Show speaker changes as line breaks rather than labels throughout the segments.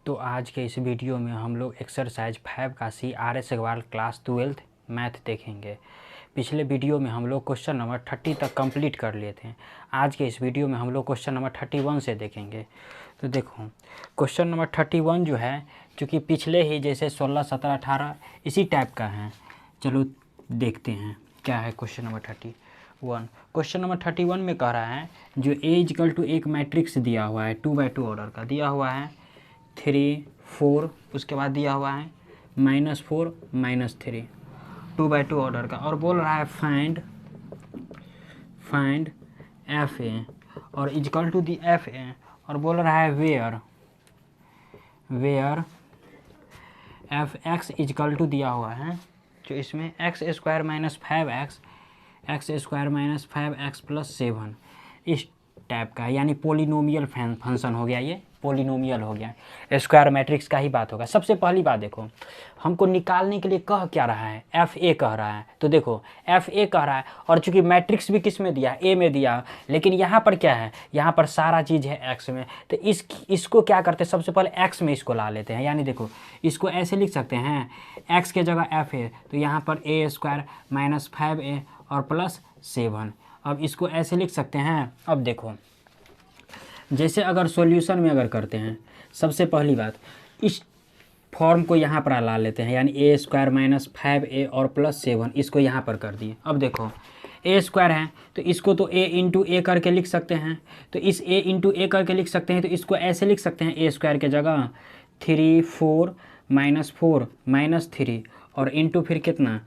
तो आज के इस वीडियो में हम लोग एक्सरसाइज 5 का C R S Agarwal class 12th math देखेंगे। पिछले वीडियो में हम लोग क्वेश्चन नंबर 30 तक कंप्लीट कर लिए थे। आज के इस वीडियो में हम लोग क्वेश्चन नंबर 31 से देखेंगे। तो देखो क्वेश्चन नंबर 31 जो है, चूँकि पिछले ही जैसे 16, 17, 18 इसी टाइप का है। चलो देखते हैं क्या है क्वेश्चन नंबर 31। क्वेश्चन नंबर 31 में कह रहा है जो ए इक्वल टू एक मैट्रिक्स दिया हुआ है 2x2 ऑर्डर का दिया हुआ है 3, 4, उसके बाद दिया हुआ है -4, -3 2x2 ऑर्डर का, और बोल रहा है फाइंड एफ ए और equal to the f a, और बोल रहा है where f x equal to दिया हुआ है जो इसमें x² - 5x x² - 5x + 7 इस टाइप का है, यानी पोलिनोमियल फंक्शन हो गया। ये पोलिनोमियल हो गया, स्क्वायर मैट्रिक्स का ही बात होगा। सबसे पहली बात देखो, हमको निकालने के लिए कह क्या रहा है, एफ ए कह रहा है। तो देखो एफ ए कह रहा है, और चूंकि मैट्रिक्स भी किस में दिया है, ए में दिया, लेकिन यहाँ पर क्या है, यहाँ पर सारा चीज़ है एक्स में। तो इसको क्या करते हैं, सबसे पहले एक्स में इसको ला लेते हैं। यानी देखो इसको ऐसे लिख सकते हैं, एक्स के जगह एफ ए, तो यहाँ पर a² - 5a और +7। अब इसको ऐसे लिख सकते हैं। अब देखो जैसे अगर सॉल्यूशन में अगर करते हैं, सबसे पहली बात इस फॉर्म को यहाँ पर ला लेते हैं, यानी a² - 5a और +7 इसको यहाँ पर कर दिए। अब देखो a² है तो इसको तो a × a करके लिख सकते हैं, तो इस a × a करके लिख सकते हैं। तो इसको ऐसे लिख सकते हैं, a² के जगह 3, 4 -4 -3 और इंटू फिर कितना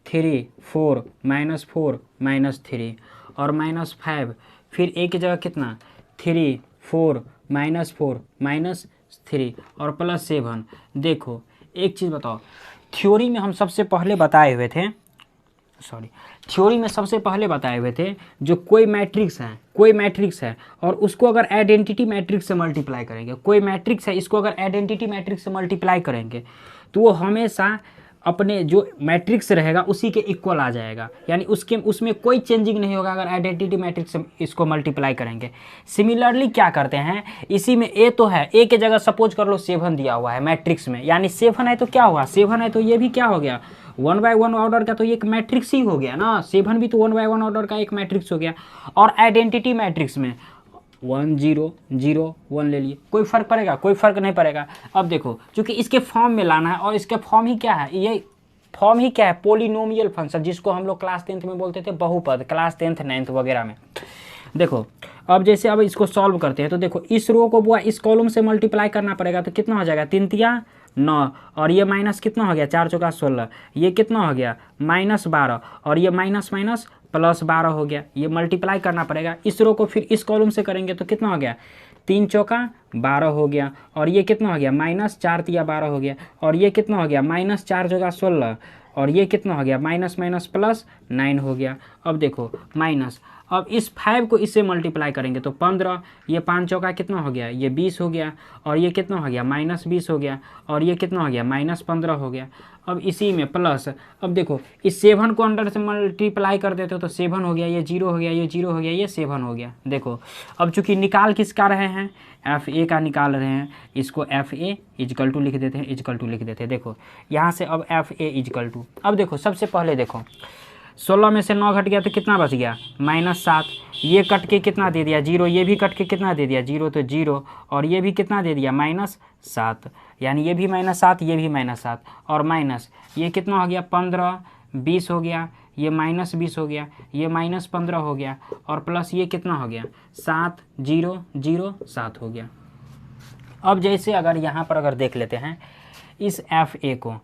3, 4 -4 -3 और -5, फिर a की जगह कितना 3, 4 -4 -3 और +7। देखो एक चीज़ बताओ, थ्योरी में हम सबसे पहले बताए हुए थे, जो कोई मैट्रिक्स है और उसको अगर आइडेंटिटी मैट्रिक्स से मल्टीप्लाई करेंगे, कोई मैट्रिक्स है इसको अगर आइडेंटिटी मैट्रिक्स से मल्टीप्लाई करेंगे तो वो हमेशा अपने जो मैट्रिक्स रहेगा उसी के इक्वल आ जाएगा, यानी उसमें कोई चेंजिंग नहीं होगा अगर आइडेंटिटी मैट्रिक्स से इसको मल्टीप्लाई करेंगे। सिमिलरली क्या करते हैं, इसी में ए तो है, ए के जगह सपोज कर लो 7 दिया हुआ है मैट्रिक्स में, यानी 7 है तो क्या हुआ, 7 है तो ये भी क्या हो गया 1/1 ऑर्डर का, तो ये एक मैट्रिक्स ही हो गया ना। 7 भी तो 1/1 ऑर्डर का एक मैट्रिक्स हो गया। और आइडेंटिटी मैट्रिक्स में 1 0 0 1 ले लिए, कोई फ़र्क पड़ेगा, कोई फ़र्क नहीं पड़ेगा। अब देखो चूंकि इसके फॉर्म में लाना है, और इसके फॉर्म ही क्या है, ये फॉर्म ही क्या है, पोलिनोमियल फंक्शन, जिसको हम लोग क्लास 10th में बोलते थे बहुपद, क्लास 10th 9th वगैरह में। देखो अब जैसे अब इसको सॉल्व करते हैं, तो देखो इस रो को इस कॉलम से मल्टीप्लाई करना पड़ेगा, तो कितना हो जाएगा 3 × 9 और ये माइनस कितना हो गया 4 × 4 = 16, ये कितना हो गया -12 और ये माइनस +12 हो गया। ये मल्टीप्लाई करना पड़ेगा, इस रो को फिर इस कॉलम से करेंगे तो कितना हो गया 3 × 4 = 12 हो गया, और ये कितना हो गया -4 × 12 हो गया, और ये कितना हो गया -4 × 16, और ये कितना हो गया -9 हो गया। अब देखो माइनस, अब इस 5 को इससे मल्टीप्लाई करेंगे तो 15, ये 5 चौका कितना हो गया, ये 20 हो गया, और ये कितना हो गया -20 हो गया, और ये कितना हो गया -15 हो गया। अब इसी में प्लस, अब देखो इस 7 को अंडर से मल्टीप्लाई कर देते हो तो 7 हो गया, ये 0 हो गया, ये 0 हो गया, ये 7 हो गया। देखो अब चूंकि निकाल किसका रहे हैं, एफ ए का निकाल रहे हैं, इसको एफ ए इक्वल टू लिख देते हैं, इक्वल टू लिख देते हैं। देखो यहाँ से अब एफ ए इक्वल टू, अब देखो सबसे पहले देखो 16 में से 9 घट गया तो कितना बच गया -7, ये कट के कितना दे दिया 0, ये भी कट के कितना दे दिया 0, तो 0, और ये भी कितना दे दिया -7, यानी ये भी -7, ये भी -7, और माइनस ये कितना हो गया 15, 20 हो गया, ये -20 हो गया, ये -15 हो गया, और प्लस ये कितना हो गया 7 0 0 7 हो गया। अब जैसे अगर यहाँ पर अगर देख लेते हैं इस एफ ए को,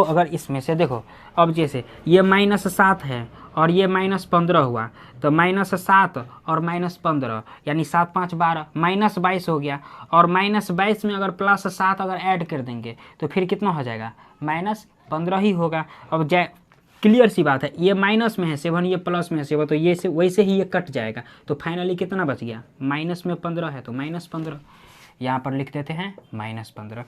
अगर इसमें से देखो, अब जैसे ये -7 है और ये -15 हुआ, तो -7 और -15 यानी 7 5 12 -22 हो गया, और -22 में अगर +7 अगर ऐड कर देंगे तो फिर कितना हो जाएगा -15 ही होगा। अब क्लियर सी बात है, ये माइनस में है 7, ये प्लस में है 7, तो ये से वैसे ही ये कट जाएगा, तो फाइनली कितना बच गया, माइनस में 15 है तो -15, यहाँ पर लिख देते हैं -15।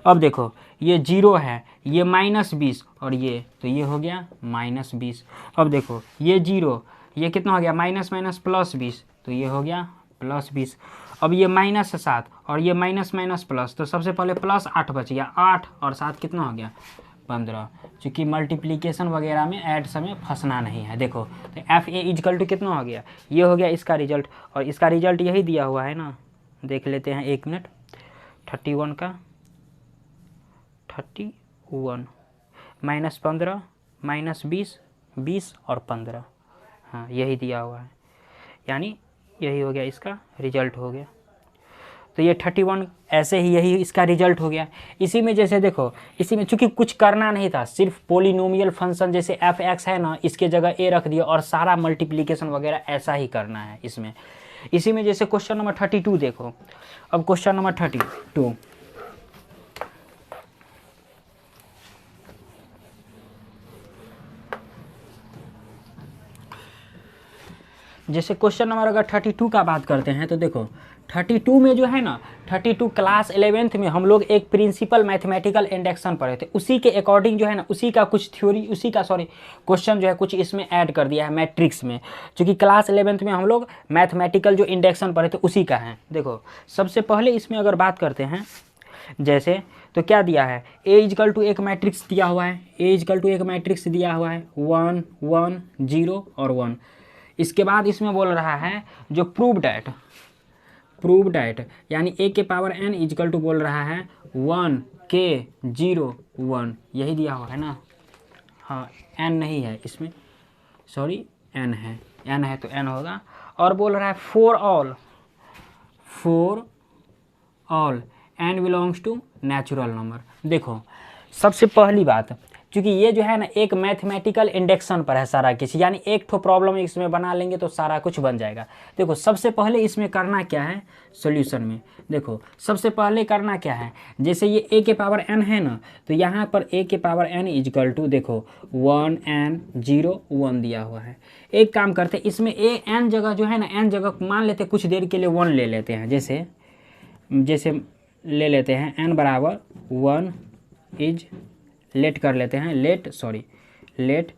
अब देखो ये 0 है, ये -20 और ये, तो ये हो गया -20। अब देखो ये 0, ये कितना हो गया माइनस +20, तो ये हो गया +20। अब ये माइनस है 7 और ये माइनस माइनस प्लस, तो सबसे पहले प्लस 8 बच गया, 8 और 7 कितना हो गया 15। चूँकि मल्टीप्लिकेशन वगैरह में ऐड समय फंसना नहीं है। देखो तो एफ ए इजकल टू कितना हो गया, ये हो गया इसका रिजल्ट, और इसका रिजल्ट यही दिया हुआ है ना, देख लेते हैं 1 मिनट। 31 का 31 माइनस 15 माइनस 20 20 और 15, हाँ यही दिया हुआ है, यानी यही हो गया इसका रिजल्ट हो गया। तो ये 31 ऐसे ही यही इसका रिजल्ट हो गया। इसी में जैसे देखो, इसी में चूंकि कुछ करना नहीं था, सिर्फ पोलिनोमियल फंक्शन जैसे एफ एक्स है ना, इसके जगह ए रख दिया और सारा मल्टीप्लिकेशन वगैरह ऐसा ही करना है इसमें। इसी में जैसे क्वेश्चन नंबर 32 देखो, अब क्वेश्चन नंबर 32 जैसे क्वेश्चन नंबर अगर 32 का बात करते हैं तो देखो 32 में जो है ना, 32 क्लास 11th में हम लोग एक प्रिंसिपल मैथमेटिकल इंडक्शन पढ़े थे, उसी के अकॉर्डिंग जो है ना, उसी का कुछ थ्योरी, उसी का क्वेश्चन जो है कुछ इसमें ऐड कर दिया है मैट्रिक्स में, क्योंकि क्लास 11th में हम लोग मैथमेटिकल जो इंडक्शन पढ़े थे उसी का है। देखो सबसे पहले इसमें अगर बात करते हैं जैसे, तो क्या दिया है, ए इजकल टू एक मैट्रिक्स दिया हुआ है, ए इजकल टू एक मैट्रिक्स दिया हुआ है 1 1 0 और 1। इसके बाद इसमें बोल रहा है जो प्रूव डैट यानी ए के पावर एन इजकल टू बोल रहा है 1 के 0 1, यही दिया हुआ है ना, हाँ एन नहीं है इसमें, सॉरी एन है तो एन होगा। और बोल रहा है for all n belongs to natural number. देखो सबसे पहली बात, क्योंकि ये जो है ना एक मैथमेटिकल इंडक्शन पर है सारा किसी, यानी एक ठो प्रॉब्लम इसमें बना लेंगे तो सारा कुछ बन जाएगा। देखो सबसे पहले इसमें करना क्या है सॉल्यूशन में, देखो सबसे पहले करना क्या है, जैसे ये a के पावर n है ना, तो यहाँ पर a के पावर n इजकल टू देखो 1 n 0 1 दिया हुआ है। एक काम करते इसमें a n जगह जो है ना, n जगह मान लेते कुछ देर के लिए 1 ले लेते हैं, जैसे ले लेते हैं n बराबर 1 इज लेट कर लेते हैं, लेट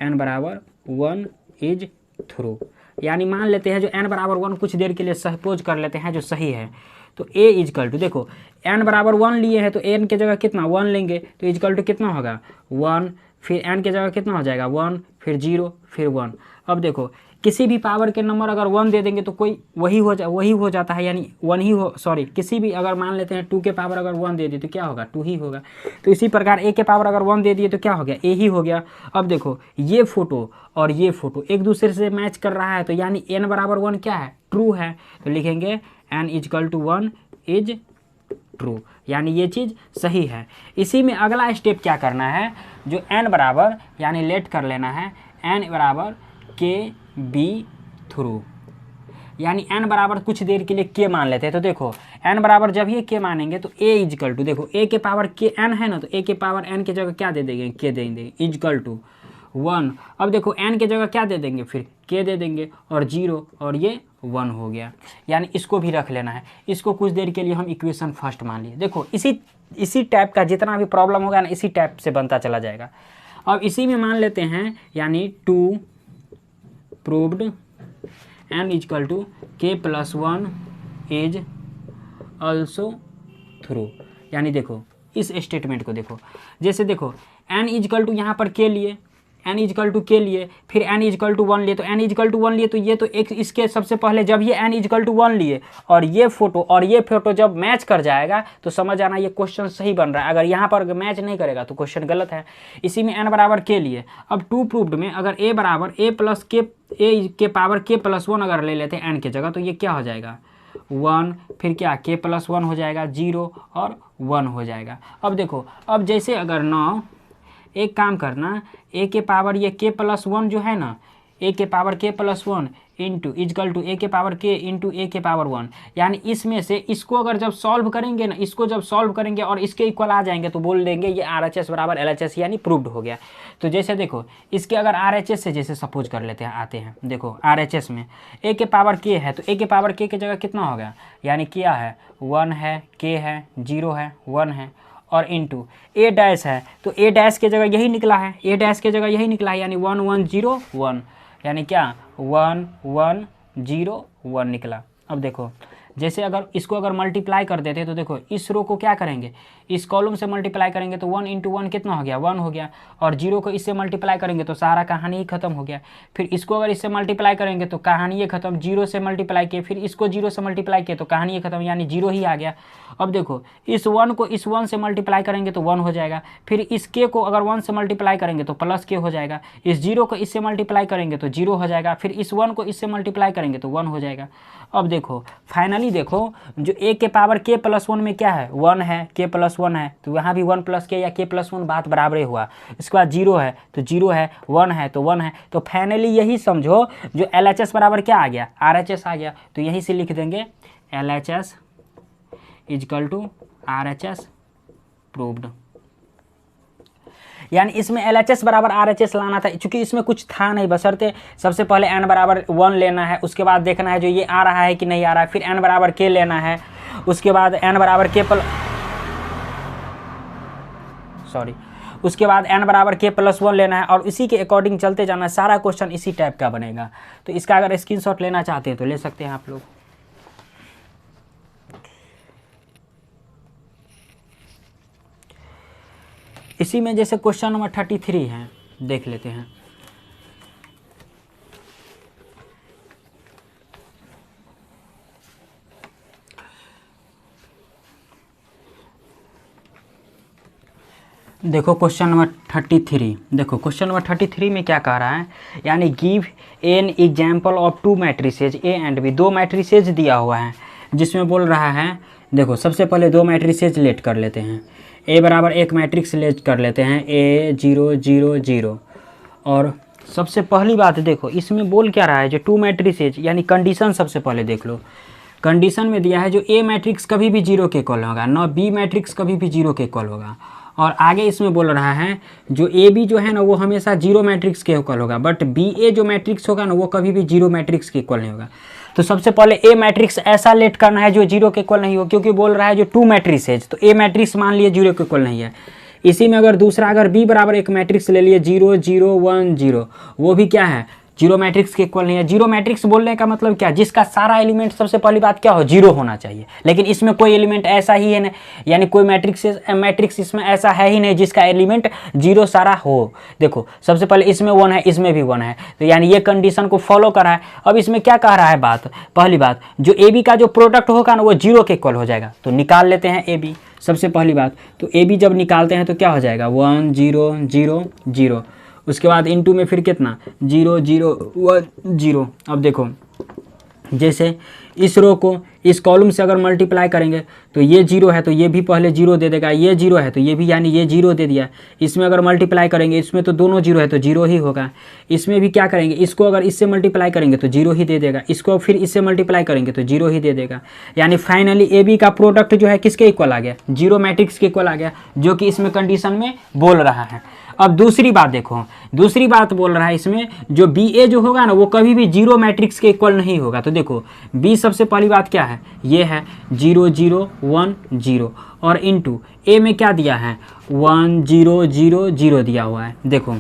n बराबर 1 इज थ्रू, यानी मान लेते हैं जो n बराबर 1 कुछ देर के लिए सपोज कर लेते हैं जो सही है। तो a इजकल टू देखो n बराबर 1 लिए हैं तो n के जगह कितना 1 लेंगे, तो इजकल टू कितना होगा 1, फिर n के जगह कितना हो जाएगा 1, फिर 0 फिर 1। अब देखो किसी भी पावर के नंबर अगर 1 दे देंगे तो कोई वही हो जाता है, यानी 1 ही हो, सॉरी किसी भी अगर मान लेते हैं 2 के पावर अगर 1 दे दिए तो क्या होगा 2 ही होगा। तो इसी प्रकार a के पावर अगर 1 दे दिए तो क्या हो गया a ही हो गया। अब देखो ये फोटो और ये फोटो एक दूसरे से मैच कर रहा है, तो यानी n बराबर 1 क्या है ट्रू है, तो लिखेंगे n equal to 1 is true, यानी ये चीज़ सही है। इसी में अगला स्टेप क्या करना है, जो n बराबर यानी लेट कर लेना है n बराबर के बी थ्रू, यानी n बराबर कुछ देर के लिए k मान लेते हैं। तो देखो n बराबर जब ये k मानेंगे तो a इजकल टू देखो a के पावर k n है ना, तो a के पावर n के जगह क्या दे देंगे k दे देंगे इजकल टू 1। अब देखो n के जगह क्या दे देंगे फिर k दे देंगे और 0 और ये 1 हो गया, यानी इसको भी रख लेना है। इसको कुछ देर के लिए हम इक्वेशन फर्स्ट मान लिए। देखो इसी टाइप का जितना भी प्रॉब्लम होगा ना इसी टाइप से बनता चला जाएगा। अब इसी में मान लेते हैं यानी 2 proved n equal to k plus 1 is also true, यानी देखो इस स्टेटमेंट को देखो, जैसे देखो n इजकल टू यहाँ पर k लिए, n इजकल टू k लिए, फिर n इजकल टू 1 लिए, तो n इजकल टू 1 लिए तो ये तो एक इसके सबसे पहले जब ये n इजकल टू 1 लिए और ये फोटो जब मैच कर जाएगा तो समझ आना ये क्वेश्चन सही बन रहा है। अगर यहाँ पर मैच नहीं करेगा तो क्वेश्चन गलत है। इसी में n बराबर k लिए, अब 2 प्रूव्ड में अगर a बराबर a प्लस k a के पावर k प्लस 1 अगर ले लेते हैं n के जगह, तो ये क्या हो जाएगा 1, फिर क्या k प्लस 1 हो जाएगा 0 और 1 हो जाएगा। अब देखो अब जैसे अगर 9 एक काम करना a के पावर ये k प्लस 1 जो है ना, a के power k plus 1 into equal to a के पावर k इंटू a के पावर 1, यानी इसमें से इसको अगर जब सॉल्व करेंगे ना, इसको जब सॉल्व करेंगे और इसके इक्वल आ जाएंगे तो बोल देंगे ये RHS बराबर LHS यानी प्रूव्ड हो गया। तो जैसे देखो इसके अगर RHS से जैसे सपोज कर लेते हैं आते हैं, देखो RHS में a के पावर k है तो a के पावर k की जगह कितना होगा, यानी क्या है 1 है k है 0 है 1 है और इंटू a डैश है, तो a डैश के जगह यही निकला है, a डैश के जगह यही निकला है, यानी 1 1 0 1, यानी क्या 1 1 0 1 निकला। अब देखो जैसे अगर इसको अगर मल्टीप्लाई कर देते तो देखो इस रो को क्या करेंगे, इस कॉलम से मल्टीप्लाई करेंगे तो 1 × 1 कितना हो गया, 1 हो गया। और 0 को इससे मल्टीप्लाई करेंगे तो सारा कहानी ही खत्म हो गया। फिर इसको अगर इससे मल्टीप्लाई करेंगे तो कहानी ये खत्म, 0 से मल्टीप्लाई किए, फिर इसको 0 से मल्टीप्लाई किए तो कहानी ये खत्म, यानी 0 ही आ गया। अब देखो इस 1 को इस 1 से मल्टीप्लाई करेंगे तो 1 हो जाएगा, फिर इस k को अगर 1 से मल्टीप्लाई करेंगे तो प्लस k हो जाएगा, इस 0 को इससे मल्टीप्लाई करेंगे तो 0 हो जाएगा, फिर इस 1 को इससे मल्टीप्लाई करेंगे तो 1 हो जाएगा। अब देखो फाइनली देखो जो a के पावर k + 1 में क्या है, 1 है, k + 1 है, तो यहाँ भी 1 + k या k + 1 बात बराबर हुआ। इसके बाद 0 है तो 0 है, 1 है तो 1 है। तो फाइनली यही समझो जो LHS बराबर क्या आ गया, RHS आ गया। तो यहीं से लिख देंगे LHS = RHS प्रूव्ड। यानी इसमें LHS बराबर RHS लाना था, क्योंकि इसमें कुछ था नहीं, बशर्ते सबसे पहले n बराबर 1 लेना है, उसके बाद देखना है जो ये आ रहा है कि नहीं आ रहा है, फिर n बराबर k लेना है, उसके बाद n बराबर k + 1 लेना है, और इसी के अकॉर्डिंग चलते जाना। सारा क्वेश्चन इसी टाइप का बनेगा। तो इसका अगर स्क्रीनशॉट लेना चाहते हैं तो ले सकते हैं आप लोग। इसी में जैसे क्वेश्चन नंबर 33 है, देख लेते हैं। देखो क्वेश्चन नंबर 33, देखो क्वेश्चन नंबर 33 में क्या कह रहा है, यानी give an example of 2 matrices A and B। 2 matrices दिया हुआ है जिसमें बोल रहा है, देखो सबसे पहले 2 मैट्रिसेज लेट कर लेते हैं। A बराबर एक मैट्रिक्स लेट कर लेते हैं, A 0 0 0। और सबसे पहली बात देखो इसमें बोल क्या रहा है, जो 2 मैट्रिसेज यानी कंडीशन सबसे पहले देख लो। कंडीशन में दिया है जो A मैट्रिक्स कभी भी 0 के इक्वल होगा, ना B मैट्रिक्स कभी भी 0 के इक्वल होगा। और आगे इसमें बोल रहा है जो AB जो है ना वो हमेशा 0 मैट्रिक्स के इक्वल होगा, बट BA जो मैट्रिक्स होगा ना वो कभी भी 0 मैट्रिक्स के इक्वल नहीं होगा। तो सबसे पहले A मैट्रिक्स ऐसा लेट करना है जो 0 के इक्वल नहीं हो, क्योंकि बोल रहा है जो 2 मैट्रिसेज, तो A मैट्रिक्स मान लिए 0 के इक्वल नहीं है। इसी में अगर दूसरा अगर B बराबर एक मैट्रिक्स ले लिए 0 0 1 0, वो भी क्या है, 0 मैट्रिक्स के इक्वल नहीं है। 0 मैट्रिक्स बोलने का मतलब क्या, जिसका सारा एलिमेंट सबसे पहली बात क्या हो, 0 होना चाहिए। लेकिन इसमें कोई एलिमेंट ऐसा ही है नहीं, यानी कोई मैट्रिक्स इसमें ऐसा है ही नहीं जिसका एलिमेंट 0 सारा हो। देखो सबसे पहले इसमें 1 है, इसमें भी 1 है, तो यानी ये कंडीशन को फॉलो कर रहा है। अब इसमें क्या कह रहा है बात, पहली बात जो AB का जो प्रोडक्ट होगा ना वो 0 के इक्वल हो जाएगा। तो निकाल लेते हैं AB, सबसे पहली बात। तो AB जब निकालते हैं तो क्या हो जाएगा, 1 0 0 0। उसके बाद इनटू में फिर कितना, 0 0 1 0। अब देखो जैसे इस रो को इस कॉलम से अगर मल्टीप्लाई करेंगे तो ये 0 है तो ये भी पहले 0 दे देगा, ये 0 है तो ये भी, यानी ये 0 दे दिया। इसमें अगर मल्टीप्लाई करेंगे, इसमें तो दोनों 0 है तो 0 ही होगा। इसमें भी क्या करेंगे, इसको अगर इससे मल्टीप्लाई करेंगे तो 0 ही दे देगा, इसको फिर इससे मल्टीप्लाई करेंगे तो 0 ही दे देगा। यानी फाइनली AB का प्रोडक्ट जो है किसके इक्वल आ गया, 0 मैट्रिक्स के इक्वल आ गया, जो कि इसमें कंडीशन में बोल रहा है। अब दूसरी बात देखो, दूसरी बात बोल रहा है इसमें जो BA जो होगा ना वो कभी भी 0 मैट्रिक्स के इक्वल नहीं होगा। तो देखो B सबसे पहली बात क्या है, ये है 0 0 1 0, और इनटू A में क्या दिया है, 1 0 0 0 दिया हुआ है। देखो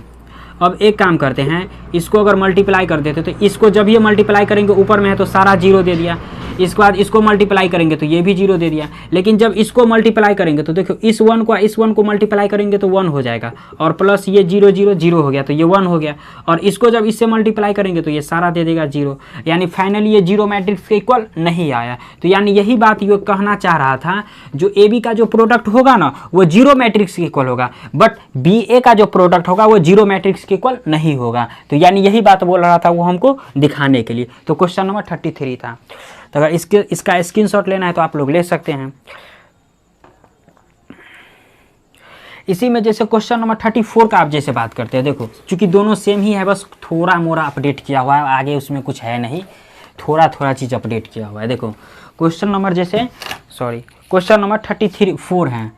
अब एक काम करते हैं, इसको अगर मल्टीप्लाई कर देते तो इसको जब ये मल्टीप्लाई करेंगे ऊपर में है तो सारा 0 दे दिया, इसके बाद इसको मल्टीप्लाई करेंगे तो ये भी 0 दे दिया। लेकिन जब इसको मल्टीप्लाई करेंगे तो देखो इस 1 को मल्टीप्लाई करेंगे तो 1 हो जाएगा, और प्लस ये 0 0 0 हो गया तो ये 1 हो गया, और इसको जब इससे मल्टीप्लाई करेंगे तो ये सारा दे देगा 0। यानी फाइनली ये 0 मैट्रिक्स के इक्वल नहीं आया। तो यानी यही बात ये कहना चाह रहा था, जो AB का जो प्रोडक्ट होगा ना वो 0 मैट्रिक्स के इक्वल होगा, बट BA का जो प्रोडक्ट होगा वो 0 मैट्रिक्स के इक्वल नहीं होगा। तो यानी यही बात बोल रहा था वो हमको दिखाने के लिए। तो क्वेश्चन नंबर 33 था। तो अगर इसका स्क्रीनशॉट लेना है तो आप लोग ले सकते हैं। इसी में जैसे क्वेश्चन नंबर 34 का आप जैसे बात करते हैं, देखो चूंकि दोनों सेम ही है, बस थोड़ा मोड़ा अपडेट किया हुआ है, आगे उसमें कुछ है नहीं, थोड़ा थोड़ा चीज़ अपडेट किया हुआ है। देखो क्वेश्चन नंबर क्वेश्चन नंबर 34 है,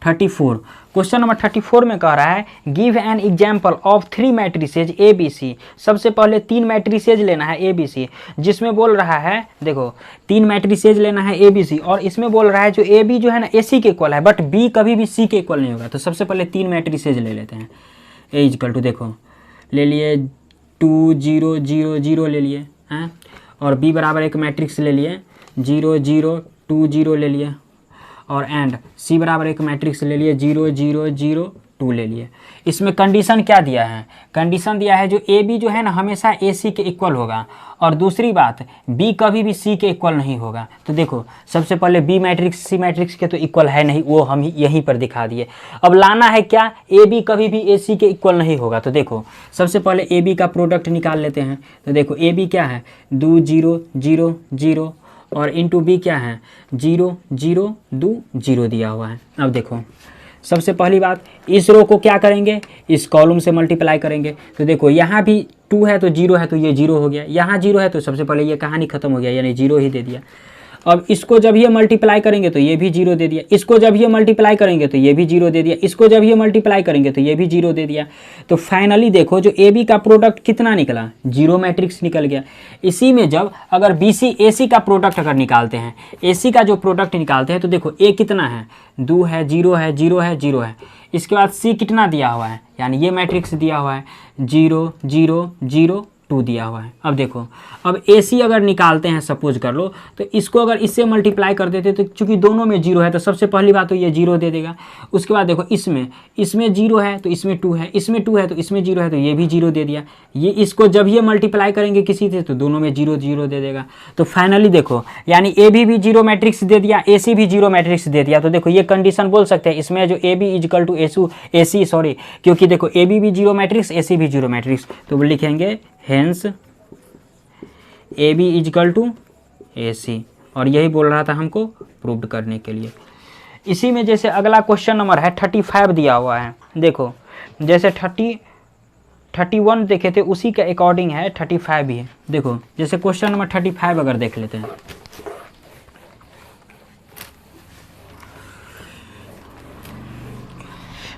34। क्वेश्चन नंबर 34 में कह रहा है give an example of 3 matrices ABC। सबसे पहले 3 मैट्रिसेज लेना है ABC, जिसमें बोल रहा है, देखो 3 मैट्रिसेज लेना है ABC, और इसमें बोल रहा है जो AB जो है ना AC के इक्वल है, बट B कभी भी C के इक्वल नहीं होगा। तो सबसे पहले 3 मैट्रिसेज ले लेते हैं। A इक्वल टू देखो ले लिए 2 0 0 0 ले लिए हैं, और B बराबर एक मैट्रिक्स ले लिए 0 0 2 0 ले लिए, और एंड सी बराबर एक मैट्रिक्स ले लिए 0 0 0 2 ले लिए। इसमें कंडीशन क्या दिया है, कंडीशन दिया है जो ए बी जो है ना हमेशा ए सी के इक्वल होगा, और दूसरी बात बी कभी भी सी के इक्वल नहीं होगा। तो देखो सबसे पहले बी मैट्रिक्स सी मैट्रिक्स के तो इक्वल है नहीं, वो हम यहीं पर दिखा दिए। अब लाना है क्या, ए बी कभी भी ए सी के इक्वल नहीं होगा। तो देखो सबसे पहले ए बी का प्रोडक्ट निकाल लेते हैं। तो देखो ए बी क्या है 2 0 0 0 और इंटू बी क्या है 0 0 2 0 दिया हुआ है। अब देखो सबसे पहली बात इस रो को क्या करेंगे, इस कॉलम से मल्टीप्लाई करेंगे। तो देखो यहाँ भी 2 है तो 0 है तो ये 0 हो गया, यहाँ 0 है तो सबसे पहले ये कहानी खत्म हो गया, यानी 0 ही दे दिया। अब इसको जब ये मल्टीप्लाई करेंगे तो ये भी 0 दे दिया, इसको जब ये मल्टीप्लाई करेंगे तो ये भी 0 दे दिया, इसको जब ये मल्टीप्लाई करेंगे तो ये भी 0 दे दिया। तो फाइनली देखो जो ए बी का प्रोडक्ट कितना निकला, 0 मैट्रिक्स निकल गया। इसी में जब अगर बी सी ए सी का प्रोडक्ट अगर निकालते हैं, ए सी का जो प्रोडक्ट निकालते हैं तो देखो ए कितना है 2 है 0 है 0 है 0 है, इसके बाद सी कितना दिया हुआ है, यानी ये मैट्रिक्स दिया हुआ है 0 0 0 2 दिया हुआ है। अब देखो अब ए सी अगर निकालते हैं सपोज कर लो, तो इसको अगर इससे मल्टीप्लाई कर देते तो चूंकि दोनों में 0 है तो सबसे पहली बात तो ये 0 दे देगा। उसके बाद देखो इसमें 0 है तो इसमें 2 है, इसमें 2 है तो इसमें 0 है तो ये भी 0 दे दिया। ये इसको जब ये मल्टीप्लाई करेंगे किसी से तो दोनों में 0 0 दे देगा। तो फाइनली देखो यानी ए भी 0 मैट्रिक्स दे दिया, ए सी भी 0 मैट्रिक्स दे दिया। तो देखो ये कंडीशन बोल सकते हैं इसमें जो a B equal to A c sorry, क्योंकि देखो ए बी 0 मैट्रिक्स ए सी भी 0 मैट्रिक्स, तो लिखेंगे hence A B equal to A C, और यही बोल रहा था हमको प्रूव करने के लिए। इसी में जैसे अगला क्वेश्चन नंबर है 35 दिया हुआ है। देखो जैसे 31 देखे थे उसी के अकॉर्डिंग है 35 भी है। देखो जैसे क्वेश्चन नंबर 35 अगर देख लेते हैं,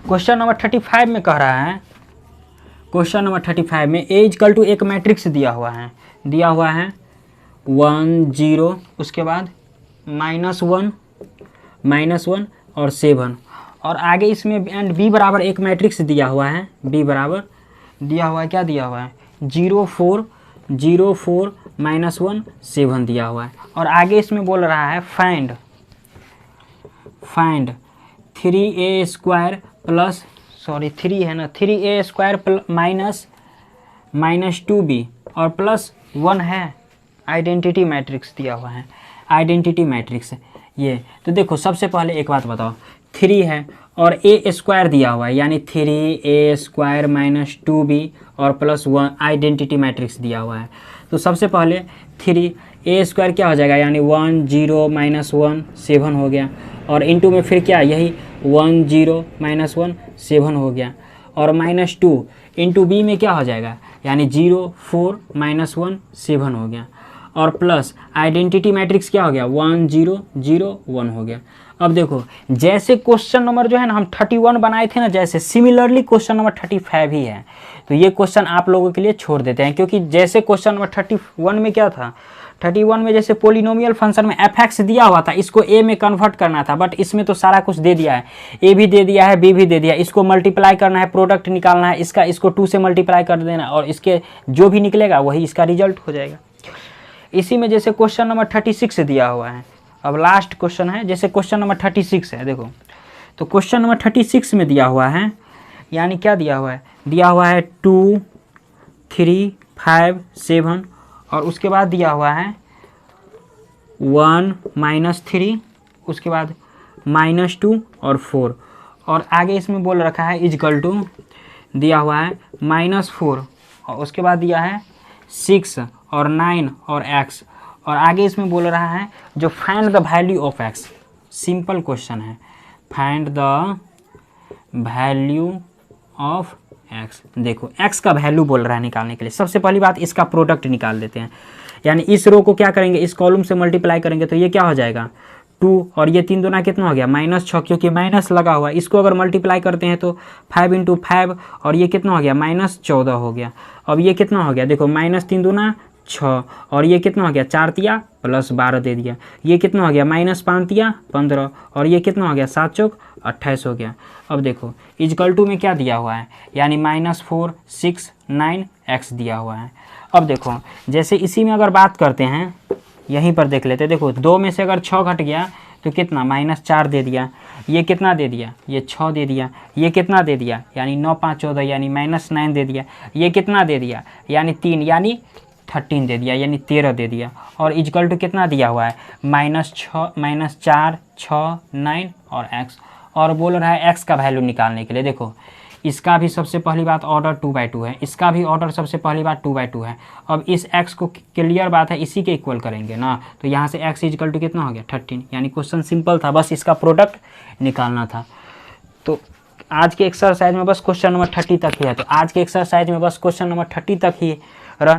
क्वेश्चन नंबर 35 में कह रहा है, क्वेश्चन नंबर 35 में ए इजकल टू एक मैट्रिक्स दिया हुआ है 1 0, उसके बाद -1 और 7, और आगे इसमें एंड बी बराबर एक मैट्रिक्स दिया हुआ है, बी बराबर दिया हुआ है क्या दिया हुआ है 0 4 0 4 -1 7 दिया हुआ है। और आगे इसमें बोल रहा है फाइंड 3a स्क्वायर प्लस 3 है ना 3a स्क्वायर माइनस 2b और प्लस 1 है, आइडेंटिटी मैट्रिक्स दिया हुआ है, आइडेंटिटी मैट्रिक्स ये। तो देखो सबसे पहले एक बात बताओ 3 है और a स्क्वायर दिया हुआ है, यानी 3a स्क्वायर माइनस 2b और प्लस 1 आइडेंटिटी मैट्रिक्स दिया हुआ है। तो सबसे पहले 3a स्क्वायर क्या हो जाएगा, यानी 1 0 -1 7 हो गया, और इंटू में फिर क्या यही 1 0 -1 7 हो गया, और -2 इंटू बी में क्या हो जाएगा, यानी 0 4 -1 7 हो गया, और प्लस आइडेंटिटी मैट्रिक्स क्या हो गया 1 0 0 1 हो गया। अब देखो जैसे क्वेश्चन नंबर जो है ना हम 31 बनाए थे ना, जैसे सिमिलरली क्वेश्चन नंबर 35 ही है। तो ये क्वेश्चन आप लोगों के लिए छोड़ देते हैं, क्योंकि जैसे क्वेश्चन नंबर 31 में क्या था, 31 में जैसे पोलिनोमियल फंक्शन में fx दिया हुआ था, इसको a में कन्वर्ट करना था, बट इसमें तो सारा कुछ दे दिया है, a भी दे दिया है b भी दे दिया, इसको मल्टीप्लाई करना है, प्रोडक्ट निकालना है, इसको 2 से मल्टीप्लाई कर देना, और इसके जो भी निकलेगा वही इसका रिजल्ट हो जाएगा। इसी में जैसे क्वेश्चन नंबर 36 दिया हुआ है, अब लास्ट क्वेश्चन है, जैसे क्वेश्चन नंबर 36 है। देखो तो क्वेश्चन नंबर 36 में दिया हुआ है, यानी क्या दिया हुआ है, दिया हुआ है 2 3 5 7, और उसके बाद दिया हुआ है 1 -3, उसके बाद -2 और 4, और आगे इसमें बोल रखा है इजकल टू दिया हुआ है -4, और उसके बाद दिया है 6 और 9 और x, और आगे इसमें बोल रहा है जो find the value of x। Simple question है, find the value of x। देखो x का वैल्यू बोल रहा है निकालने के लिए। सबसे पहली बात इसका प्रोडक्ट निकाल देते हैं, यानी इस रो को क्या करेंगे, इस कॉलम से मल्टीप्लाई करेंगे तो ये क्या हो जाएगा 2, और ये 3 दूना कितना हो गया -6, क्योंकि माइनस लगा हुआ है। इसको अगर मल्टीप्लाई करते हैं तो 5 × 5, और ये कितना हो गया -14 हो गया। अब ये कितना हो गया, देखो -3 दूना 6, और ये कितना हो गया 4 तिया +12 दे दिया, ये कितना हो गया -5 तिया 15, और ये कितना हो गया 7 चौक 28 हो गया। अब देखो इजकल टू में क्या दिया हुआ है, यानी -4 6 9 x दिया हुआ है। अब देखो जैसे इसी में अगर बात करते हैं यहीं पर देख लेते। देखो 2 में से अगर 6 घट गया तो कितना, -4 दे दिया। ये कितना दे दिया, ये 6 दे दिया। ये कितना दे दिया, यानी 9 5 14 यानी -9 दे दिया। ये कितना दे दिया, यानी 3 यानी 13 दे दिया, यानी 13 दे दिया। और इजकल टू कितना दिया हुआ है, -4 6 9 और x। और बोल रहा है x का वैल्यू निकालने के लिए। देखो इसका भी सबसे पहली बात ऑर्डर 2/2 है, इसका भी ऑर्डर सबसे पहली बात 2/2 है। अब इस x को क्लियर बात है इसी के इक्वल करेंगे ना, तो यहाँ से x इजकल टू कितना हो गया 13। यानी क्वेश्चन सिंपल था, बस इसका प्रोडक्ट निकालना था। तो आज के एक्सरसाइज में बस क्वेश्चन नंबर 30 तक ही है। तो आज के एक्सरसाइज में बस क्वेश्चन नंबर 30 तक ही